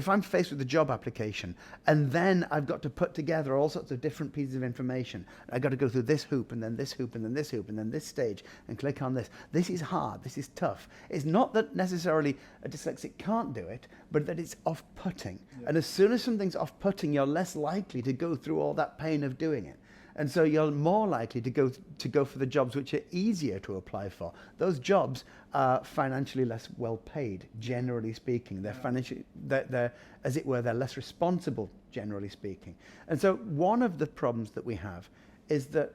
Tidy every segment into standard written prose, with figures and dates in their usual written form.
If I'm faced with a job application and then I've got to put together all sorts of different pieces of information, I've got to go through this hoop and then this hoop and then this hoop and then this stage and click on this. This is hard, this is tough. It's not that necessarily a dyslexic can't do it, but that it's off-putting. Yeah. And as soon as something's off-putting, you're less likely to go through all that pain of doing it. And so you're more likely to go for the jobs which are easier to apply for. Those jobs are financially less well paid, generally speaking. They're as it were, they're less responsible, generally speaking. And so one of the problems that we have is that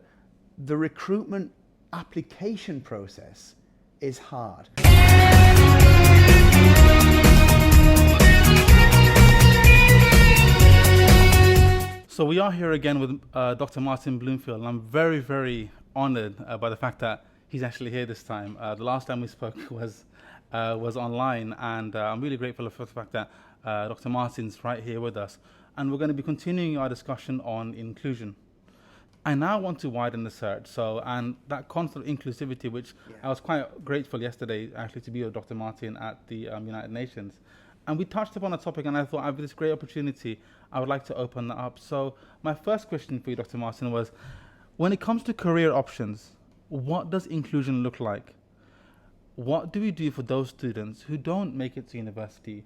the recruitment application process is hard. So we are here again with Dr. Martin Bloomfield, and I'm very, very honored by the fact that he's actually here this time. The last time we spoke was online, and I'm really grateful for the fact that Dr. Martin's right here with us. And we're going to be continuing our discussion on inclusion. I now want to widen the search, and that concept of inclusivity, which I was quite grateful yesterday actually to be with Dr. Martin at the United Nations. And we touched upon a topic, and I thought, I have this great opportunity, I would like to open that up. So my first question for you, Dr. Martin, was, when it comes to career options, what does inclusion look like? What do we do for those students who don't make it to university,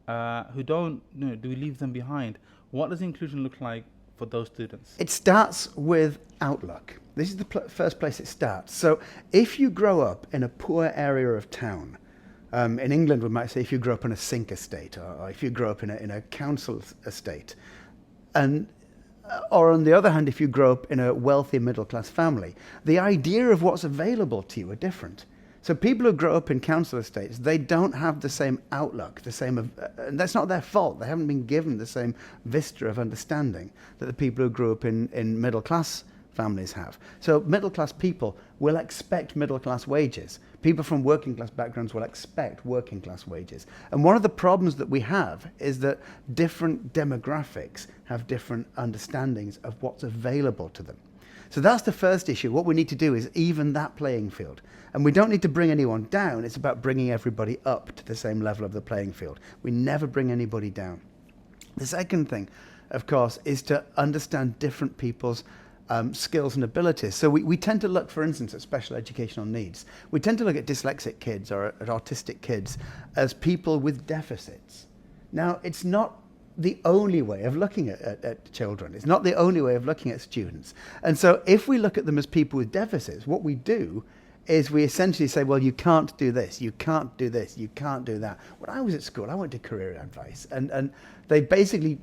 who don't, do we leave them behind? What does inclusion look like for those students? It starts with outlook. This is the first place it starts. So if you grow up in a poor area of town, in England, we might say if you grew up in a sink estate, or if you grew up in a council estate, or on the other hand, if you grow up in a wealthy middle-class family, the idea of what's available to you are different. So people who grow up in council estates, they don't have the same outlook, and that's not their fault. They haven't been given the same vista of understanding that the people who grew up in middle-class families have. So middle-class people will expect middle-class wages. People from working-class backgrounds will expect working-class wages. And one of the problems that we have is that different demographics have different understandings of what's available to them. So that's the first issue. What we need to do is even that playing field. And we don't need to bring anyone down. It's about bringing everybody up to the same level of the playing field. We never bring anybody down. The second thing, of course, is to understand different people's skills and abilities. So we tend to look, for instance, at special educational needs. We tend to look at dyslexic kids or at autistic kids as people with deficits. Now, it's not the only way of looking at children. It's not the only way of looking at students. And so if we look at them as people with deficits, what we do is we essentially say, well, you can't do this, you can't do this, you can't do that. When I was at school, I went to career advice, and they basically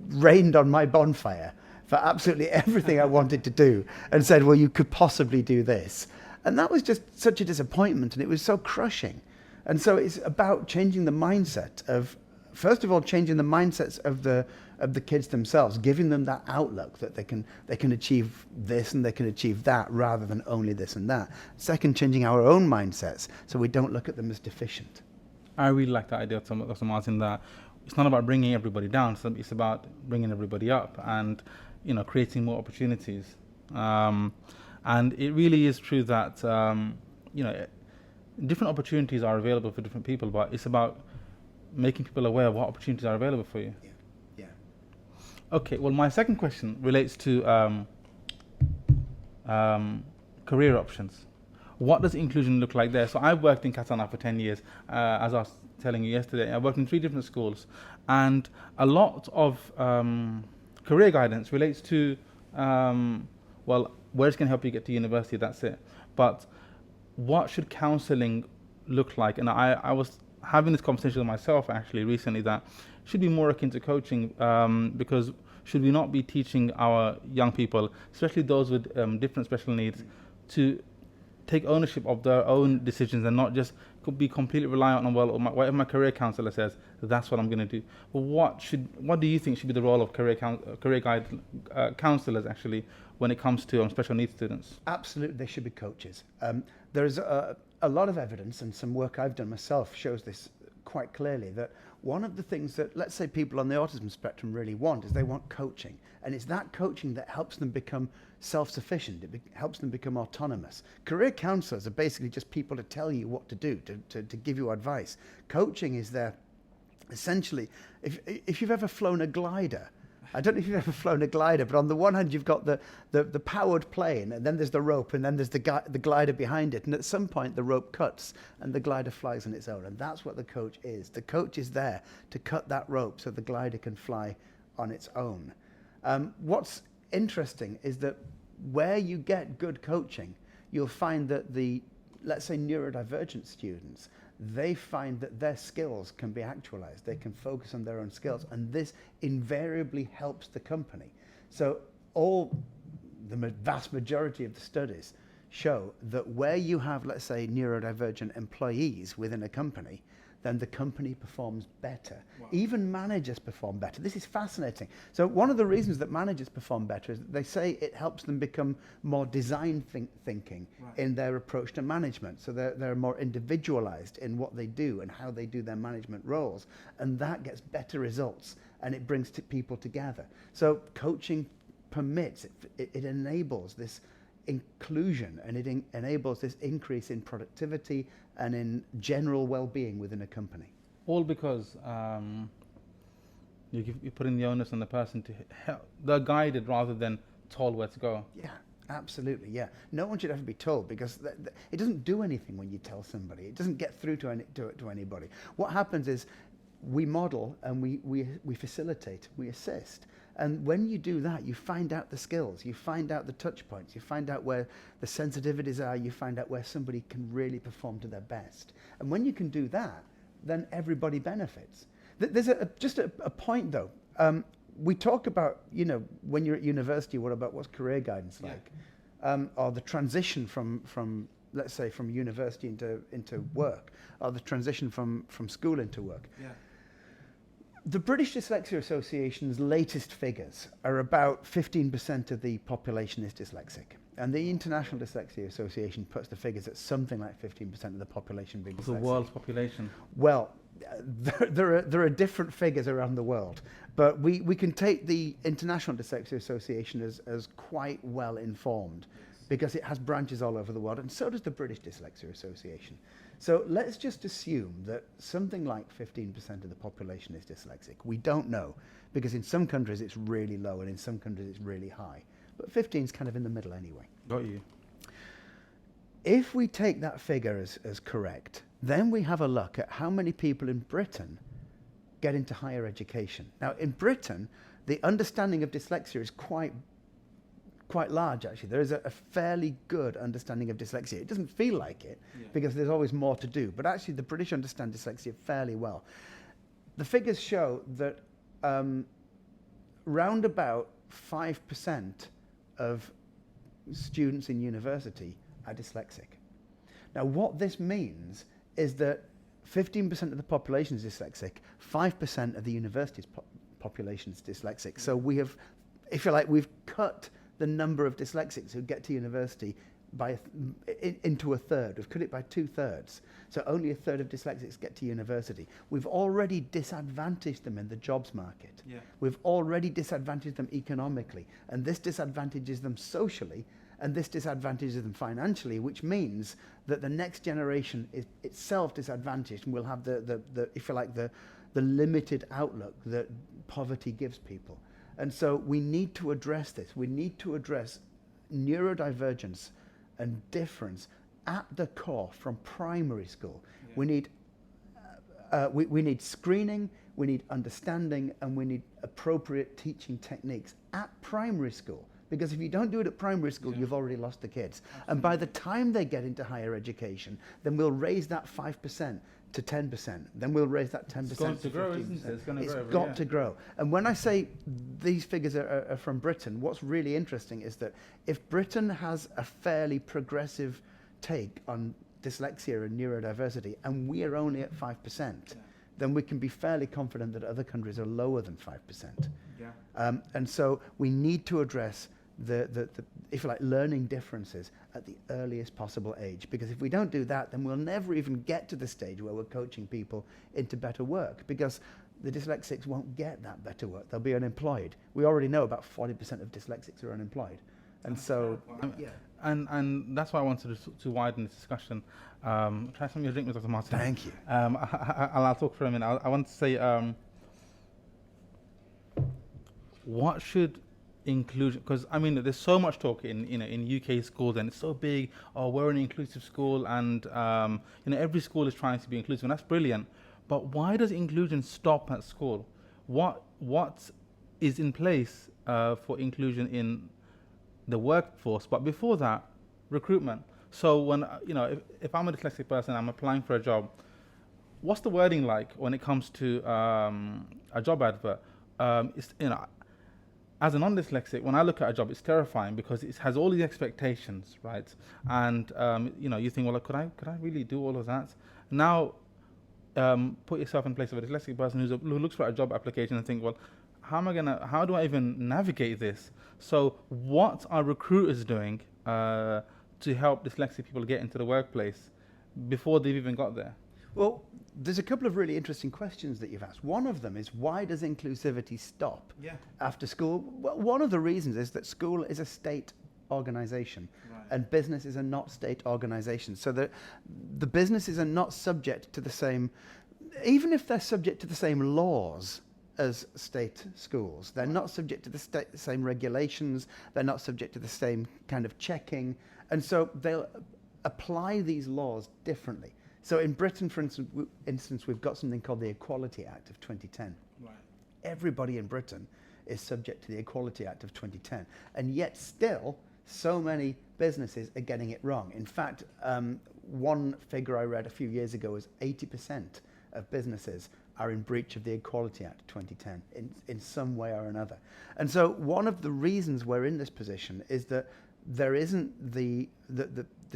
rained on my bonfire for absolutely everything I wanted to do, and said, well, you could possibly do this. And that was just such a disappointment, and it was so crushing. And so it's about changing the mindset of, first of all, changing the mindsets of the kids themselves, giving them that outlook that they can achieve this and they can achieve that rather than only this and that. Second, changing our own mindsets so we don't look at them as deficient. I really like that idea, Dr. Martin, that it's not about bringing everybody down, it's about bringing everybody up and creating more opportunities. And it really is true that different opportunities are available for different people, but it's about making people aware of what opportunities are available for you. Yeah. Okay, well, my second question relates to career options. What does inclusion look like there? So I've worked in Qatar for 10 years, as I was telling you yesterday. I worked in 3 different schools, and a lot of career guidance relates to, well, where it's going to help you get to university, that's it. But what should counselling look like? And I was having this conversation with myself actually recently, that should be more akin to coaching, because should we not be teaching our young people, especially those with different special needs, to take ownership of their own decisions and not just be completely reliant on, well, whatever my career counsellor says, that's what I'm going to do. But what do you think should be the role of career counsellors actually when it comes to special needs students? Absolutely, they should be coaches. There's a lot of evidence, and some work I've done myself shows this quite clearly, that one of the things that, let's say, people on the autism spectrum really want is they want coaching. And it's that coaching that helps them become self-sufficient. It helps them become autonomous. Career counsellors are basically just people to tell you what to do, to give you advice. Coaching is there Essentially, if you've ever flown a glider, I don't know if you've ever flown a glider, but on the one hand you've got the powered plane, and then there's the rope, and then there's the glider behind it, and at some point the rope cuts and the glider flies on its own, and that's what the coach is. The coach is there to cut that rope so the glider can fly on its own. What's interesting is that where you get good coaching, you'll find that let's say neurodivergent students, they find that their skills can be actualized. They can focus on their own skills, and this invariably helps the company. So the vast majority of the studies show that where you have, let's say, neurodivergent employees within a company, then the company performs better. Wow. Even managers perform better. This is fascinating. So one of the reasons that managers perform better is that they say it helps them become more design thinking in their approach to management. So they're more individualized in what they do and how they do their management roles. And that gets better results, and it brings people together. So coaching permits, it enables this inclusion, and it enables this increase in productivity and in general well-being within a company. All because you put in the onus on the person to help. They're guided rather than told where to go. Yeah, absolutely, yeah. No one should ever be told, because it doesn't do anything when you tell somebody. It doesn't get through to anybody. What happens is we model and we facilitate, we assist. And when you do that, you find out the skills, you find out the touch points, you find out where the sensitivities are, you find out where somebody can really perform to their best. And when you can do that, then everybody benefits. There's just a point though. We talk about, when you're at university, what's career guidance like? Or the transition from let's say, from university into work, or the transition from school into work. Yeah. The British Dyslexia Association's latest figures are about 15% of the population is dyslexic. And the International Dyslexia Association puts the figures at something like 15% of the population being dyslexic. The world's population? Well, there are different figures around the world, but we can take the International Dyslexia Association as quite well informed, because it has branches all over the world, and so does the British Dyslexia Association. So let's just assume that something like 15% of the population is dyslexic. We don't know, because in some countries it's really low and in some countries it's really high. But 15 is kind of in the middle anyway. Got you. If we take that figure as correct, then we have a look at how many people in Britain get into higher education. Now, in Britain, the understanding of dyslexia is quite large, actually. There is a fairly good understanding of dyslexia. It doesn't feel like it, because there's always more to do, but actually the British understand dyslexia fairly well. The figures show that round about 5% of students in university are dyslexic. Now, what this means is that 15% of the population is dyslexic, 5% of the university's population is dyslexic. So we have, if you like, we've cut the number of dyslexics who get to university into a third. We've cut it by 2/3. So only a third of dyslexics get to university. We've already disadvantaged them in the jobs market. Yeah. We've already disadvantaged them economically, and this disadvantages them socially, and this disadvantages them financially, which means that the next generation is itself disadvantaged and will have the if you like, the limited outlook that poverty gives people. And so we need to address this. We need to address neurodivergence and difference at the core from primary school. Yeah. We need screening, we need understanding, and we need appropriate teaching techniques at primary school. Because if you don't do it at primary school, you've already lost the kids. Absolutely. And by the time they get into higher education, then we'll raise that 5% to 10%. Then we'll raise that 10% it's going to to grow, isn't it? It's got to grow. And when I say these figures are from Britain, what's really interesting is that if Britain has a fairly progressive take on dyslexia and neurodiversity, and we are only at 5%, then we can be fairly confident that other countries are lower than 5%. Yeah. And so we need to address the if you like, learning differences at the earliest possible age, because if we don't do that, then we'll never even get to the stage where we're coaching people into better work, because the dyslexics won't get that better work. They'll be unemployed. We already know about 40% of dyslexics are unemployed. And so, And that's why I wanted to widen this discussion. Try some of your drink with Dr. Martin. Thank you. I'll talk for a minute. I want to say, what should inclusion? Because I mean, there's so much talk in UK schools, and it's so big. Oh, we're an inclusive school, and every school is trying to be inclusive, and that's brilliant. But why does inclusion stop at school? What is in place for inclusion in the workforce? But before that, recruitment. So when if I'm a dyslexic person, I'm applying for a job. What's the wording like when it comes to a job advert? It's as a non-dyslexic, when I look at a job, it's terrifying because it has all these expectations, right? And you think, well, could I really do all of that? Now, put yourself in place of a dyslexic person who looks for a job application and think, well, how do I even navigate this? So what are recruiters doing to help dyslexic people get into the workplace before they've even got there? Well, there's a couple of really interesting questions that you've asked. One of them is, why does inclusivity stop after school? Well, one of the reasons is that school is a state organization, and businesses are not state organizations. So the businesses are not subject to the same, even if they're subject to the same laws as state schools, they're not subject to the same regulations, they're not subject to the same kind of checking, and so they'll apply these laws differently. So in Britain, for instance, we've got something called the Equality Act of 2010. Right. Everybody in Britain is subject to the Equality Act of 2010, and yet still so many businesses are getting it wrong. In fact, one figure I read a few years ago was 80% of businesses are in breach of the Equality Act 2010 in some way or another. And so one of the reasons we're in this position is that there isn't the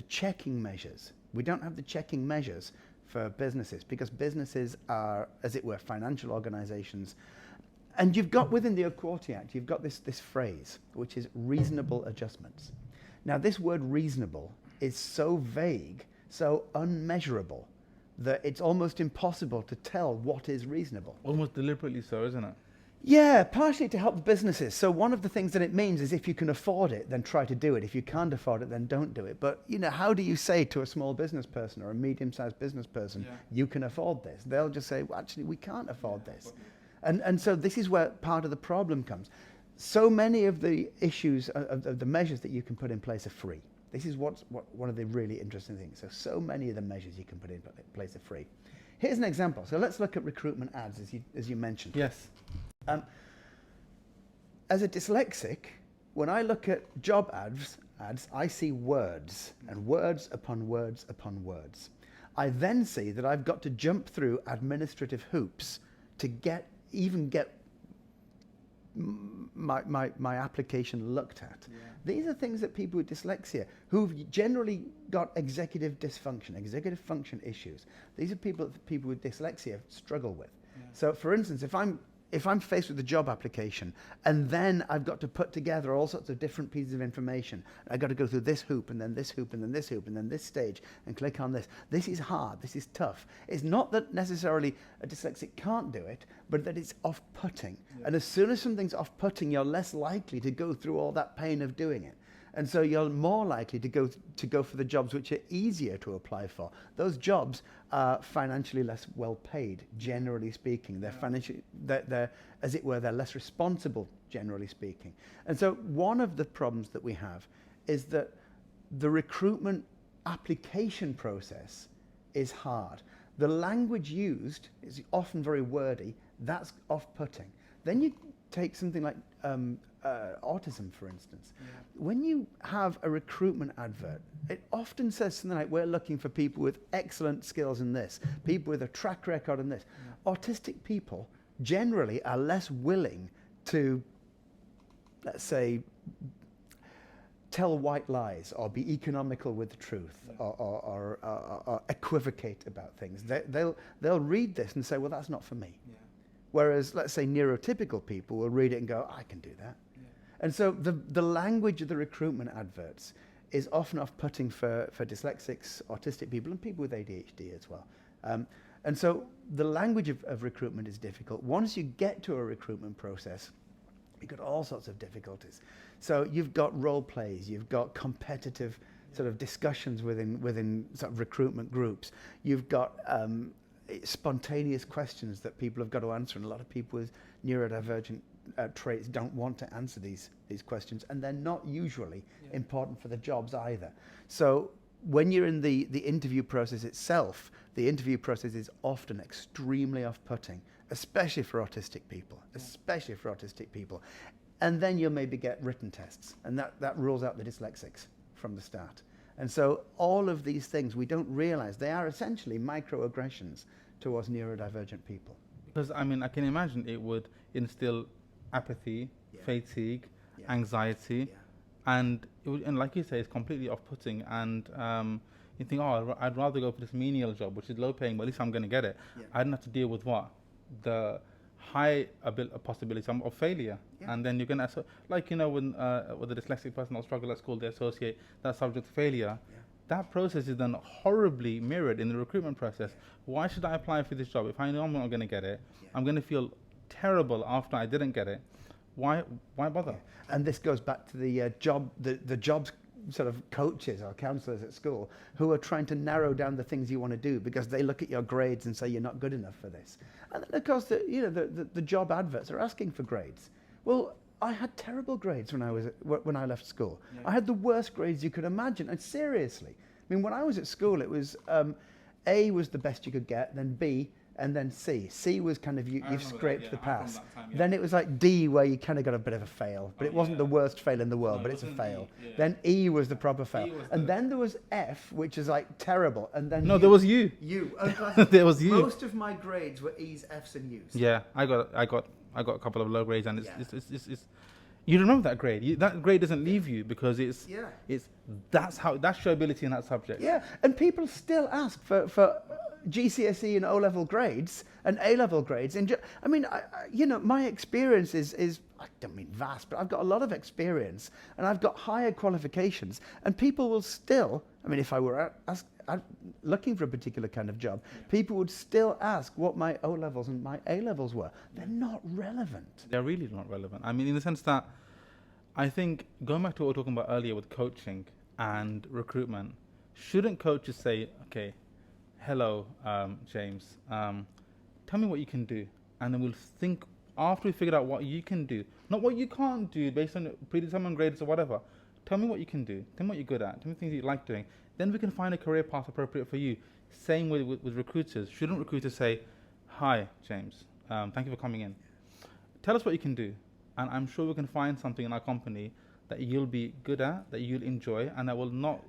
checking measures. We don't have the checking measures for businesses because businesses are, as it were, financial organizations. And you've got within the Equality Act, you've got this phrase, which is reasonable adjustments. Now, this word reasonable is so vague, so unmeasurable, that it's almost impossible to tell what is reasonable. Almost deliberately so, isn't it? Yeah, partially to help the businesses. So one of the things that it means is if you can afford it, then try to do it. If you can't afford it, then don't do it. But, how do you say to a small business person or a medium-sized business person, you can afford this? They'll just say, well, actually, we can't afford this. And so this is where part of the problem comes. So many of the issues, of the measures that you can put in place are free. This is what one of the really interesting things. So many of the measures you can put in place are free. Here's an example. So let's look at recruitment ads, as you mentioned. Yes. As a dyslexic, when I look at job ads, I see words and words upon words upon words. I then see that I've got to jump through administrative hoops to get my application looked at. Yeah. These are things that people with dyslexia, who've generally got executive function issues, these are people with dyslexia struggle with. Yeah. So for instance, if I'm faced with a job application and then I've got to put together all sorts of different pieces of information, I've got to go through this hoop and then this hoop and then this hoop and then this stage and click on this. This is hard, this is tough. It's not that necessarily a dyslexic can't do it, but that it's off-putting. Yeah. And as soon as something's off-putting, you're less likely to go through all that pain of doing it. And so you're more likely to go for the jobs which are easier to apply for. Those jobs are financially less well paid, generally speaking. They're as it were, they're less responsible, generally speaking. And so one of the problems that we have is that the recruitment application process is hard. The language used is often very wordy. That's off-putting. Then you take something like autism, for instance. Yeah. When you have a recruitment advert, it often says something like, we're looking for people with excellent skills in this, people with a track record in this. Yeah. Autistic people generally are less willing to, let's say, tell white lies or be economical with the truth. Yeah. or equivocate about things. They'll read this and say, well, that's not for me. Yeah. Whereas, let's say, neurotypical people will read it and go, I can do that. Yeah. And so the language of the recruitment adverts is often off-putting for dyslexics, autistic people, and people with ADHD as well. And so the language of recruitment is difficult. Once you get to a recruitment process, You've got all sorts of difficulties. So you've got role plays, you've got competitive sort of discussions within sort of recruitment groups. You've got spontaneous questions that people have got to answer, and a lot of people with neurodivergent traits don't want to answer these questions, and they're not usually important for the jobs either. So when you're in the interview process itself, the interview process is often extremely off-putting, especially for autistic people. And then you'll maybe get written tests, and that rules out the dyslexics from the start. And so all of these things, we don't realize they are essentially microaggressions towards neurodivergent people. Because, I mean, I can imagine it would instill apathy, fatigue, anxiety, and like you say, it's completely off-putting. And you think, oh, I'd rather go for this menial job, which is low-paying, but at least I'm going to get it. I don't have to deal with what? The high possibility of failure. And then you're going to, like, you know, when with a dyslexic person or struggle at school, they associate that subject to failure. That process is then horribly mirrored in the recruitment process. Why should I apply for this job if I know I'm not going to get it? I'm going to feel terrible after I didn't get it. Why bother? And this goes back to the jobs sort of coaches or counselors at school who are trying to narrow down the things you want to do because they look at your grades and say you're not good enough for this. And then of course the job adverts are asking for grades. Well, I had terrible grades when I left school. I had the worst grades you could imagine, and seriously. I mean, when I was at school, it was A was the best you could get, then B, and then C. C was kind of you've scraped the pass. Then it was like D, where you kind of got a bit of a fail, but it wasn't the worst fail in the world, but it's a fail. Then E was the proper fail, and then there was F, which is like terrible, and then there was U. There was U. Most of my grades were E's, F's, and U's. Yeah, I got a couple of low grades, and it's you remember that grade. That grade doesn't leave you because that's your ability in that subject. Yeah, and people still ask for GCSE and O-level grades and A-level grades. I mean, my experience is I don't mean vast, but I've got a lot of experience and I've got higher qualifications, and people will still, I mean, if I were looking for a particular kind of job, people would still ask what my O-levels and my A-levels were. They're not relevant. They're really not relevant. I mean, in the sense that I think, going back to what we were talking about earlier with coaching and recruitment, shouldn't coaches say, okay, hello, James, tell me what you can do, and then we'll think, after we figured out what you can do, not what you can't do based on predetermined grades or whatever. Tell me what you can do. Tell me what you're good at. Tell me things you like doing. Then we can find a career path appropriate for you. Same with recruiters. Shouldn't recruiters say, hi, James, thank you for coming in. Tell us what you can do. And I'm sure we can find something in our company that you'll be good at, that you'll enjoy, and that will not,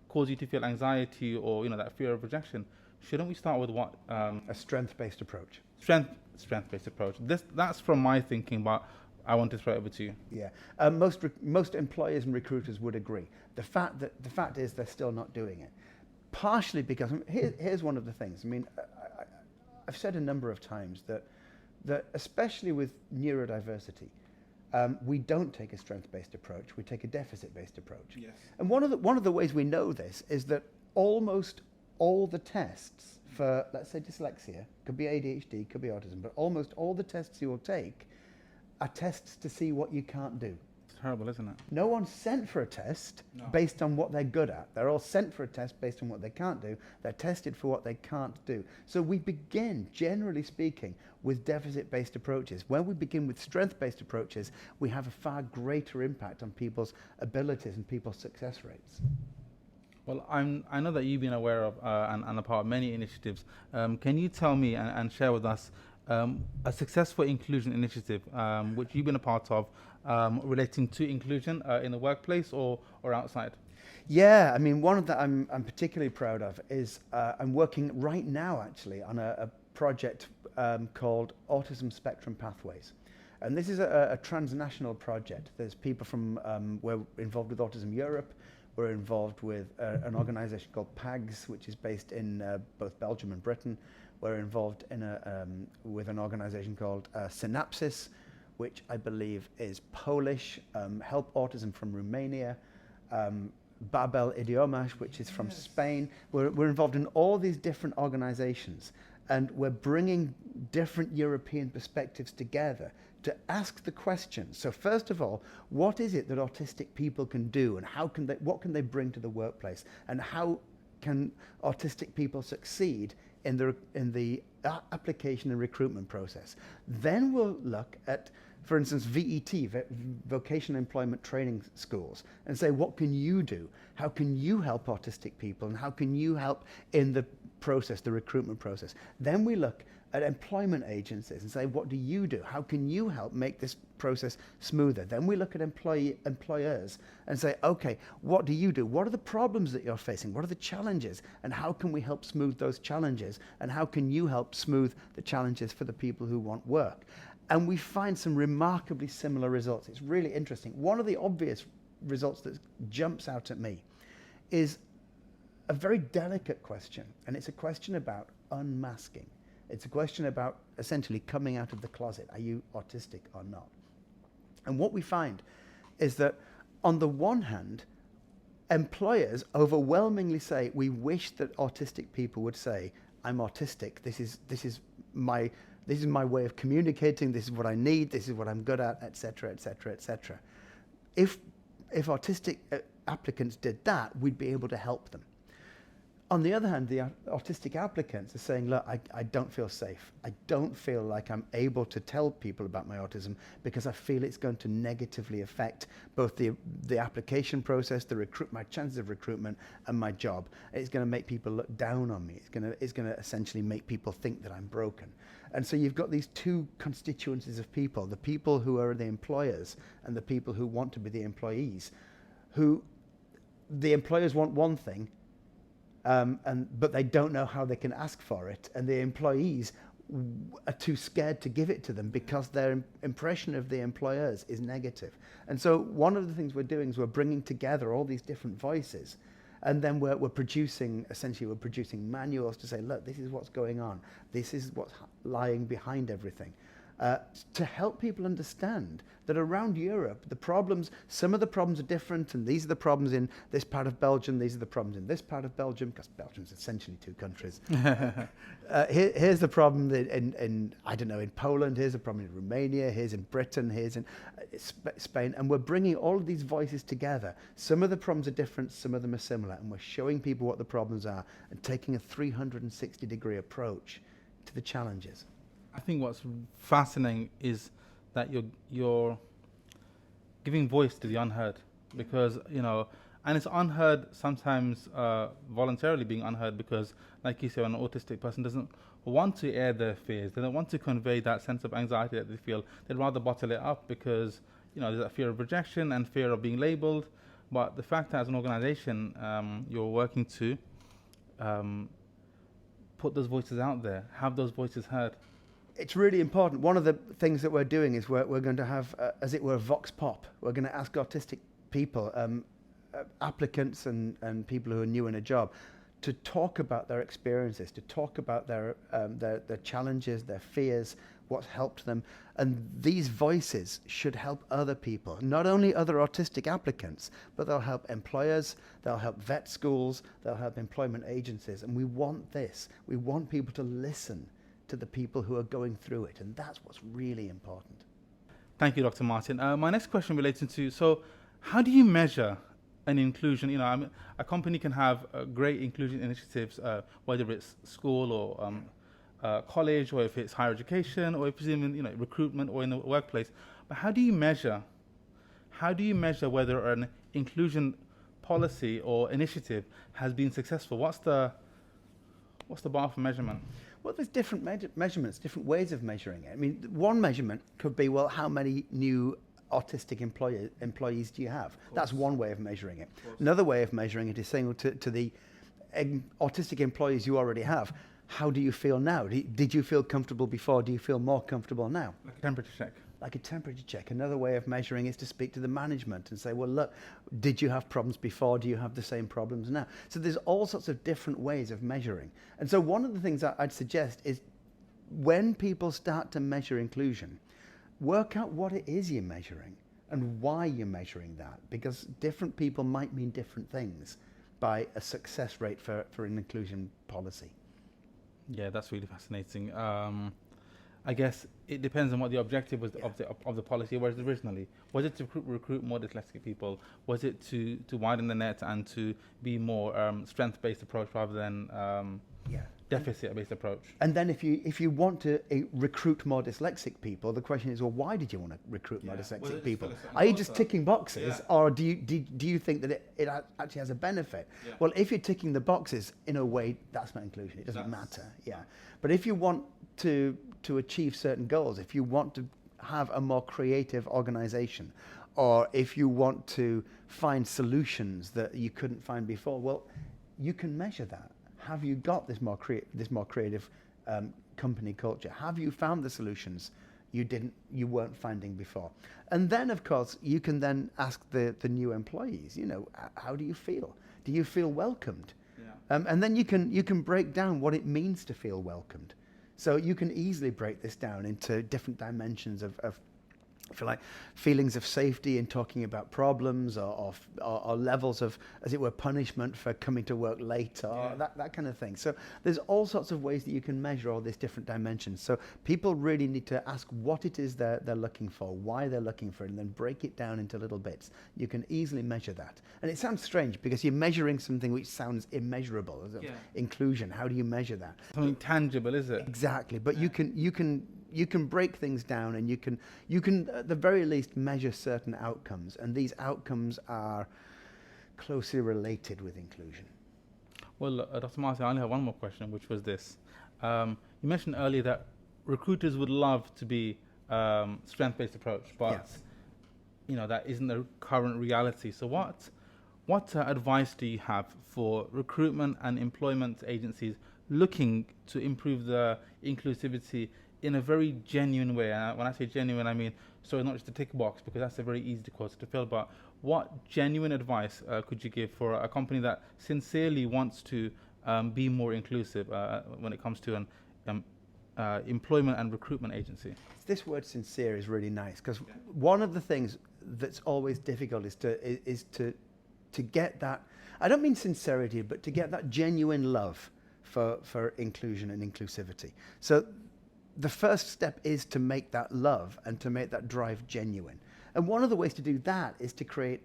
cause you to feel anxiety or, that fear of rejection. Shouldn't we start with what? A strength-based approach. Strength-based approach. That's from my thinking, but I want to throw it over to you. Yeah, most employers and recruiters would agree. The fact is they're still not doing it, partially because here's one of the things. I mean, I've said a number of times that especially with neurodiversity, we don't take a strength-based approach. We take a deficit-based approach. Yes. And one of the ways we know this is that almost all the tests for, let's say, dyslexia, could be ADHD, could be autism, but almost all the tests you will take are tests to see what you can't do. It's terrible, isn't it? No one's sent for a test based on what they're good at. They're all sent for a test based on what they can't do. They're tested for what they can't do. So we begin, generally speaking, with deficit-based approaches. When we begin with strength-based approaches, we have a far greater impact on people's abilities and people's success rates. Well, I know that you've been aware of and a part of many initiatives. Can you tell me and share with us a successful inclusion initiative which you've been a part of relating to inclusion in the workplace or outside? Yeah, I mean, one of that I'm particularly proud of is I'm working right now actually on a project called Autism Spectrum Pathways. And this is a transnational project. There's people from, we're involved with Autism Europe. We're involved with an organisation called PAGS, which is based in both Belgium and Britain. We're involved in with an organisation called Synapsis, which I believe is Polish, Help Autism from Romania, Babel Idiomas, which is from Spain. We're involved in all these different organizations. And we're bringing different European perspectives together to ask the question. So first of all, what is it that autistic people can do, and what can they bring to the workplace, and how can autistic people succeed in the application and recruitment process? Then we'll look at, for instance, VET, vocational employment training schools, and say, what can you do? How can you help autistic people, and how can you help in the process, the recruitment process? Then we look at employment agencies and say, what do you do? How can you help make this process smoother? Then we look at employers and say, okay, what do you do? What are the problems that you're facing? What are the challenges? And how can we help smooth those challenges? And how can you help smooth the challenges for the people who want work? And we find some remarkably similar results. It's really interesting. One of the obvious results that jumps out at me is a very delicate question, and it's a question about unmasking. It's a question about essentially coming out of the closet. Are you autistic or not? And what we find is that on the one hand, employers overwhelmingly say, we wish that autistic people would say, I'm autistic, this is my way of communicating, this is what I need, this is what I'm good at, etc., etc., etc. If autistic applicants did that, we'd be able to help them. On the other hand, the autistic applicants are saying, look, I don't feel safe. I don't feel like I'm able to tell people about my autism because I feel it's going to negatively affect both the application process, my chances of recruitment, and my job. It's going to make people look down on me. It's going to essentially make people think that I'm broken. And so you've got these two constituencies of people, the people who are the employers and the people who want to be the employees, who the employers want one thing, but they don't know how they can ask for it, and the employees are too scared to give it to them because their impression of the employers is negative. And so one of the things we're doing is we're bringing together all these different voices, and then we're producing manuals to say, look, this is what's going on, this is what's lying behind everything, to help people understand that around Europe, some of the problems are different, and these are the problems in this part of Belgium, these are the problems in this part of Belgium, because Belgium's essentially two countries. Here's the problem in Poland, here's the problem in Romania, here's in Britain, here's in Spain, and we're bringing all of these voices together. Some of the problems are different, some of them are similar, and we're showing people what the problems are and taking a 360-degree approach to the challenges. I think what's fascinating is that you're giving voice to the unheard, because and it's unheard sometimes voluntarily being unheard, because like you say, an autistic person doesn't want to air their fears, they don't want to convey that sense of anxiety that they feel. They'd rather bottle it up because there's that fear of rejection and fear of being labeled. But the fact that as an organization you're working to put those voices out there, have those voices heard. It's really important. One of the things that we're doing is we're going to have, as it were, vox pop. We're going to ask autistic people, applicants and people who are new in a job, to talk about their experiences, to talk about their challenges, their fears, what's helped them. And these voices should help other people, not only other autistic applicants, but they'll help employers, they'll help vet schools, they'll help employment agencies. And we want this. We want people to listen to the people who are going through it, and that's what's really important. Thank you, Dr. Martin. My next question relates to, so how do you measure an inclusion? A company can have great inclusion initiatives, whether it's school or college, or if it's higher education, or if it's even recruitment or in the workplace. But how do you measure whether an inclusion policy or initiative has been successful? What's the bar for measurement? Well, there's different measurements, different ways of measuring it. I mean, one measurement could be, well, how many new autistic employees do you have? That's one way of measuring it. Another way of measuring it is saying to the autistic employees you already have, how do you feel now? Did you feel comfortable before? Do you feel more comfortable now? Like a temperature check. Like a temperature check. Another way of measuring is to speak to the management and say, well, look, did you have problems before? Do you have the same problems now? So there's all sorts of different ways of measuring. And so one of the things I'd suggest is when people start to measure inclusion, work out what it is you're measuring and why you're measuring that, because different people might mean different things by a success rate for an inclusion policy. Yeah, that's really fascinating. I guess it depends on what the objective was of the policy. Whereas originally, was it to recruit more dyslexic people? Was it to widen the net and to be more strength-based approach rather than deficit-based approach? And then if you want to recruit more dyslexic people, the question is, well, why did you want to recruit more dyslexic people? Are you just ticking boxes, or do you think that it actually has a benefit? Yeah. Well, if you're ticking the boxes, in a way, that's not inclusion. It doesn't matter. Yeah. But if you want to achieve certain goals, if you want to have a more creative organization, or if you want to find solutions that you couldn't find before, well, you can measure that. Have you got this more creative company culture? Have you found the solutions you weren't finding before? And then, of course, you can then ask the new employees, how do you feel? Do you feel welcomed? Yeah. And then you can break down what it means to feel welcomed. So you can easily break this down into different dimensions of if you like, feelings of safety in talking about problems, or levels of, as it were, punishment for coming to work late, or that kind of thing. So there's all sorts of ways that you can measure all these different dimensions. So people really need to ask what it is they're looking for, why they're looking for it, and then break it down into little bits. You can easily measure that. And it sounds strange because you're measuring something which sounds immeasurable. Inclusion, how do you measure that? Something tangible, is it? Exactly. But you can break things down, and you can at the very least measure certain outcomes, and these outcomes are closely related with inclusion. Well, Dr. Martin, I only have one more question, which was this. You mentioned earlier that recruiters would love to be strength-based approach, but that isn't the current reality. So what advice do you have for recruitment and employment agencies looking to improve the inclusivity in a very genuine way? And when I say genuine, I mean, so not just a tick box, because that's a very easy to fill, but what genuine advice could you give for a company that sincerely wants to be more inclusive when it comes to an employment and recruitment agency? This word sincere is really nice, because one of the things that's always difficult is to get that, I don't mean sincerity, but to get that genuine love for inclusion and inclusivity. So the first step is to make that love and to make that drive genuine. And one of the ways to do that is to create,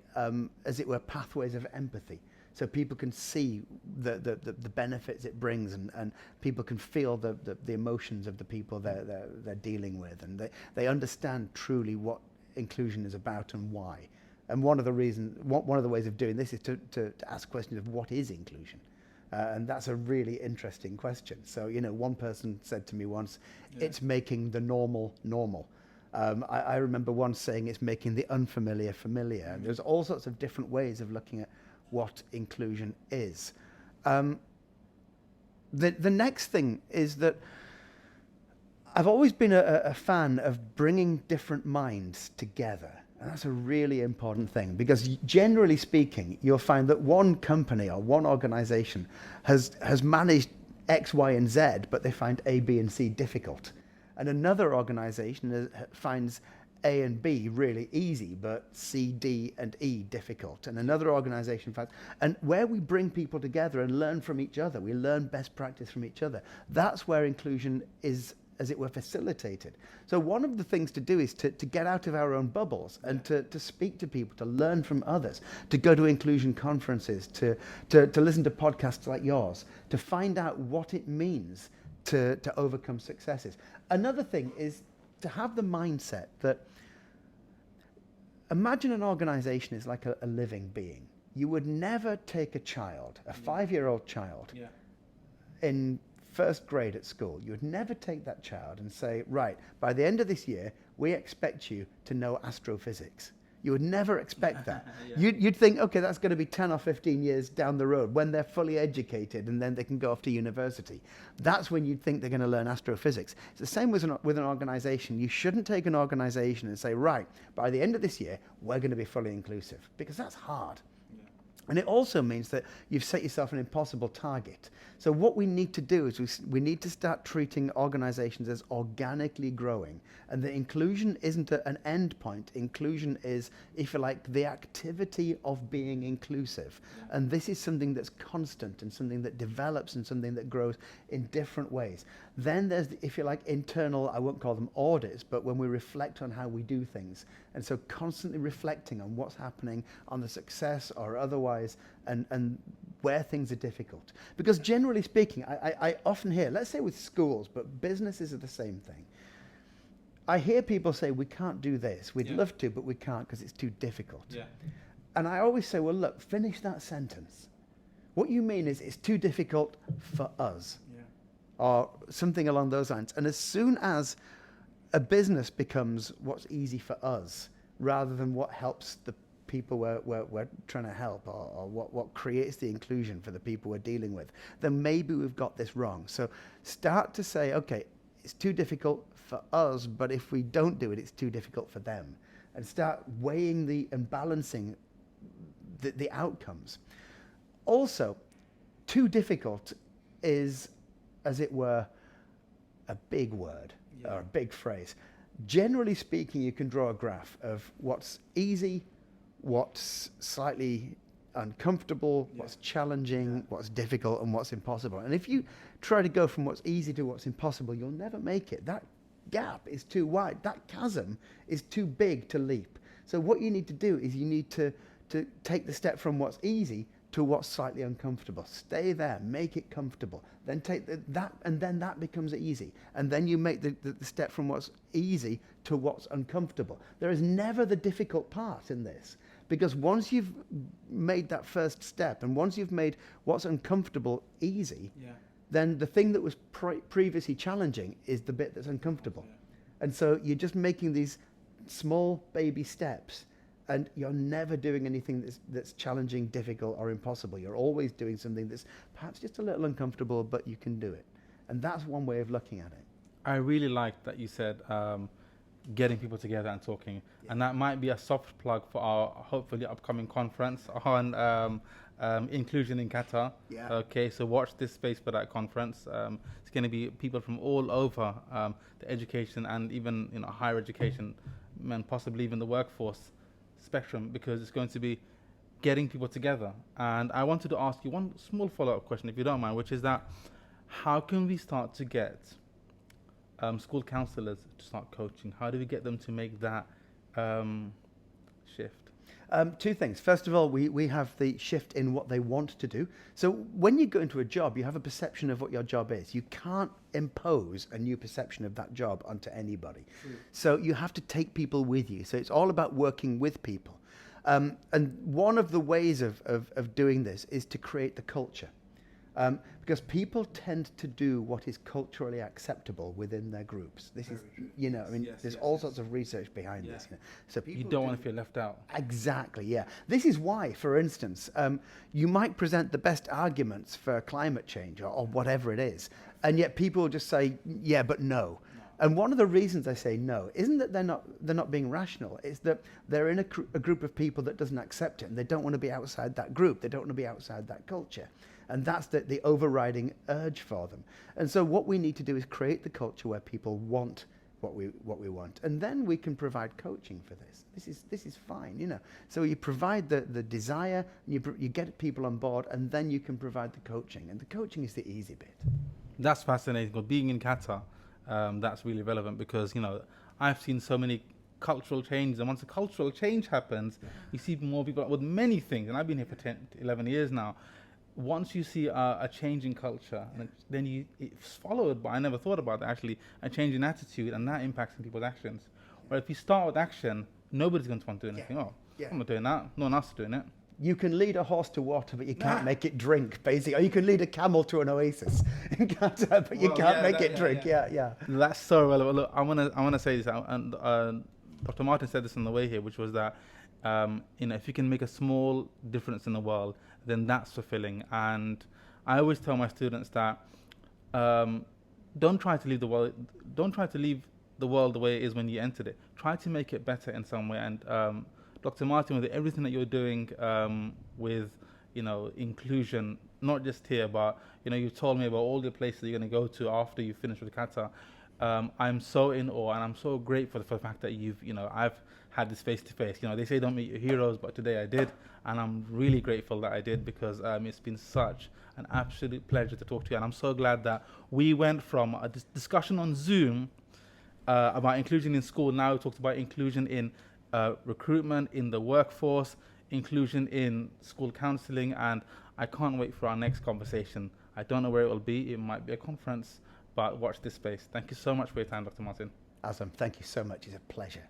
as it were, pathways of empathy. So people can see the benefits it brings, and people can feel the emotions of the people they're dealing with, and they understand truly what inclusion is about and why. And one of the ways of doing this is to ask questions of what is inclusion. And that's a really interesting question. So, one person said to me once, it's making the normal normal. I remember once saying it's making the unfamiliar familiar. And there's all sorts of different ways of looking at what inclusion is. The next thing is that I've always been a fan of bringing different minds together. And that's a really important thing, because generally speaking, you'll find that one company or one organization has managed X, Y, and Z, but they find A, B, and C difficult. And another organization finds A and B really easy, but C, D, and E difficult. And another organization finds, and where we bring people together and learn from each other, we learn best practice from each other, that's where inclusion is, as it were, facilitated. So one of the things to do is to get out of our own bubbles and to speak to people, to learn from others, to go to inclusion conferences, to listen to podcasts like yours, to find out what it means to overcome successes. Another thing is to have the mindset that, imagine an organization is like a living being. You would never take a child, a 5-year-old child, in first grade at school. You would never take that child and say, right, by the end of this year, we expect you to know astrophysics. You would never expect that. You'd think, okay, that's going to be 10 or 15 years down the road when they're fully educated and then they can go off to university. That's when you'd think they're going to learn astrophysics. It's the same with an organization. You shouldn't take an organization and say, right, by the end of this year, we're going to be fully inclusive, because that's hard. And it also means that you've set yourself an impossible target. So what we need to do is we need to start treating organizations as organically growing. And the inclusion isn't an end point. Inclusion is, if you like, the activity of being inclusive. Yeah. And this is something that's constant and something that develops and something that grows in different ways. Then there's, if you like, internal, I won't call them audits, but when we reflect on how we do things. And so constantly reflecting on what's happening, on the success or otherwise, and where things are difficult. Because generally speaking, I often hear, let's say with schools, but businesses are the same thing. I hear people say, we can't do this. We'd love to, but we can't because it's too difficult. Yeah. And I always say, well, look, finish that sentence. What you mean is it's too difficult for us. Yeah. Or something along those lines. And as soon as a business becomes what's easy for us, rather than what helps the people we're trying to help, or what creates the inclusion for the people we're dealing with, then maybe we've got this wrong. So start to say, okay, it's too difficult for us, but if we don't do it, it's too difficult for them. And start weighing and balancing the outcomes. Also, too difficult is, as it were, a big word or a big phrase. Generally speaking, you can draw a graph of what's easy, what's slightly uncomfortable, what's challenging, what's difficult, and what's impossible. And if you try to go from what's easy to what's impossible, you'll never make it. That gap is too wide. That chasm is too big to leap. So what you need to do is you need to take the step from what's easy to what's slightly uncomfortable. Stay there, make it comfortable. Then take that, and then that becomes easy. And then you make the step from what's easy to what's uncomfortable. There is never the difficult part in this, because once you've made that first step, and once you've made what's uncomfortable easy, then the thing that was previously challenging is the bit that's uncomfortable. And so you're just making these small baby steps, and you're never doing anything that's challenging, difficult, or impossible. You're always doing something that's perhaps just a little uncomfortable, but you can do it. And that's one way of looking at it. I really like that you said getting people together and talking. And that might be a soft plug for our hopefully upcoming conference on inclusion in Qatar. Yeah. Okay, so watch this space for that conference. It's going to be people from all over the education and even higher education, and possibly even the workforce spectrum, because it's going to be getting people together. And I wanted to ask you one small follow-up question, if you don't mind, which is that how can we start to get school counselors to start coaching? How do we get them to make that shift? Two things. First of all, we have the shift in what they want to do. So when you go into a job, you have a perception of what your job is. You can't impose a new perception of that job onto anybody. So you have to take people with you. So it's all about working with people. And one of the ways of doing this is to create the culture. Because people tend to do what is culturally acceptable within their groups. This is, there's all sorts of research behind this. So you don't want to feel left out. Exactly, yeah. This is why, for instance, you might present the best arguments for climate change or whatever it is, and yet people will just say, yeah, but no. And one of the reasons I say no isn't that they're not being rational. It's that they're in a group of people that doesn't accept it, and they don't want to be outside that group. They don't want to be outside that culture. And that's the overriding urge for them. And so what we need to do is create the culture where people want what we want. And then we can provide coaching for this. This is fine, So you provide the desire, and you get people on board, and then you can provide the coaching. And the coaching is the easy bit. That's fascinating. But being in Qatar, that's really relevant because, I've seen so many cultural changes. And once a cultural change happens, you see more people with many things. And I've been here for 10, 11 years now. Once you see a change in culture, then it's followed by, I never thought about that actually, a change in attitude, and that impacts in people's actions. Or if you start with action, nobody's going to want to do anything. I'm not doing that. No one else is doing it. You can lead a horse to water, but you can't make it drink, basically. Or you can lead a camel to an oasis, but you can't make it drink. Yeah. That's so relevant. Look, I want to say this, and Dr. Martin said this on the way here, which was that if you can make a small difference in the world, then that's fulfilling. And I always tell my students that don't try to leave the world the way it is when you entered it. Try to make it better in some way. And Dr. Martin, with everything that you're doing with inclusion, not just here, but you've told me about all the places you're going to go to after you finish with Qatar. I'm so in awe, and I'm so grateful for the fact that I've had this face to face. They say don't meet your heroes, but today I did, and I'm really grateful that I did, because it's been such an absolute pleasure to talk to you. And I'm so glad that we went from a discussion on Zoom about inclusion in school. Now we talked about inclusion in recruitment, in the workforce, inclusion in school counselling, and I can't wait for our next conversation. I don't know where it will be. It might be a conference, but watch this space. Thank you so much for your time, Dr. Martin. Azam, thank you so much. It's a pleasure.